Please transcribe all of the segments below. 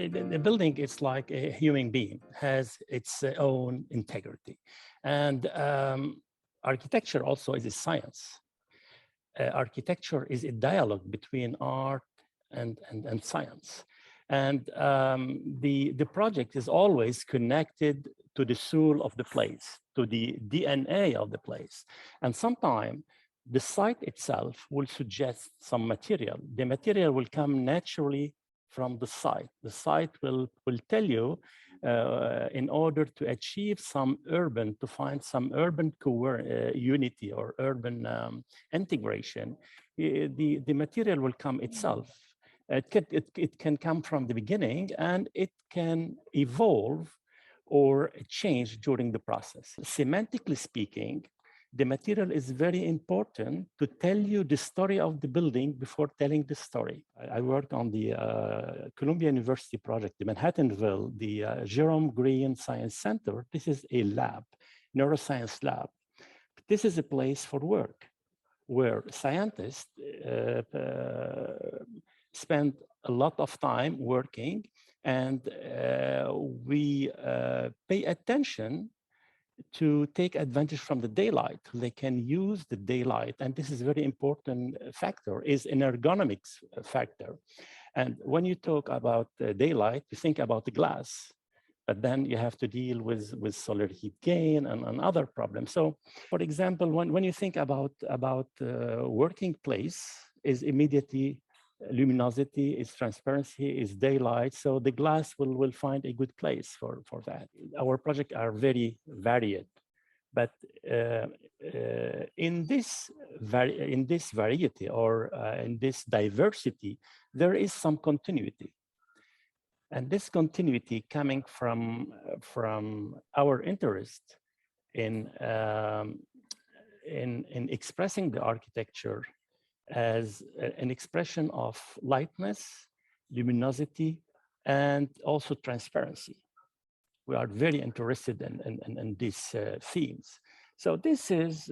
The building is like a human being, has its own integrity. And architecture also is a science. Architecture is a dialogue between art and science. And the project is always connected to the soul of the place, to the DNA of the place. And sometimes the site itself will suggest some material. The material will come naturally from the site. The site will tell you in order to achieve some urban, to find some urban unity or urban integration, the material will come itself. It can come from the beginning and it can evolve or change during the process. Semantically speaking, the material is very important to tell you the story of the building before telling the story. I worked on the Columbia University project, the Manhattanville, the Jerome Green Science Center. This is a lab, neuroscience lab. This is a place for work where scientists spend a lot of time working, and we pay attention to take advantage from the daylight. They can use the daylight, and this is a very important factor, is an ergonomics factor. And when you talk about daylight, you think about the glass, but then you have to deal with solar heat gain and other problems. So, for example, when you think about working place, is immediately luminosity, is transparency, is daylight. So the glass will find a good place for that. Our projects are very varied, but in this variety or in this diversity, there is some continuity. And this continuity coming from our interest in expressing the architecture as an expression of lightness, luminosity, and also transparency. We are very interested in these themes. So this is,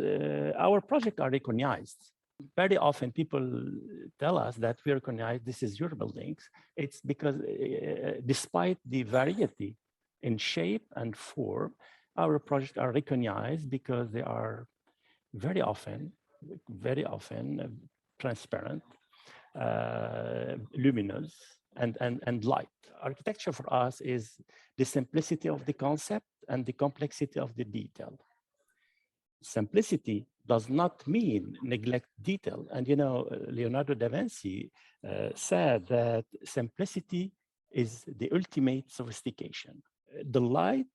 our projects are recognized. Very often people tell us that we recognize this is your buildings. It's because despite the variety in shape and form, our projects are recognized because they are very often transparent, luminous, and light. Architecture for us is the simplicity of the concept and the complexity of the detail. Simplicity does not mean neglect detail. And you know, Leonardo da Vinci said that simplicity is the ultimate sophistication. The light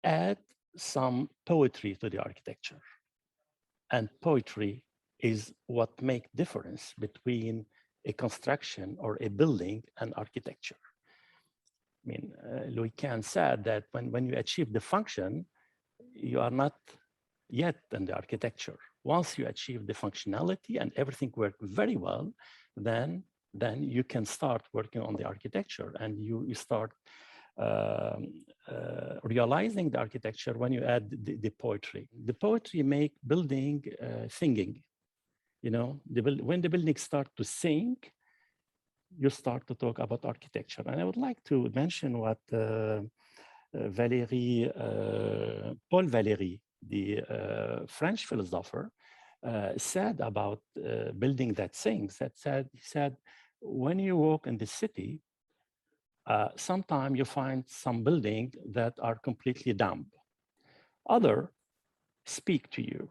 adds some poetry to the architecture. And poetry is what makes difference between a construction or a building and architecture. I mean, Louis Kahn said that when you achieve the function, you are not yet in the architecture. Once you achieve the functionality and everything works very well, then you can start working on the architecture, and you start realizing the architecture when you add the poetry. The poetry make building singing. You know, when the buildings start to sing, you start to talk about architecture. And I would like to mention what Paul Valéry, the French philosopher, said about building that sings. He said, when you walk in the city, sometimes you find some buildings that are completely dumb. Others speak to you.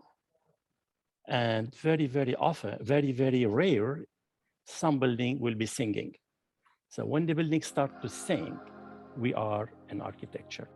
And very, very often, very, very rare, some building will be singing. So when the buildings start to sing, we are in architecture.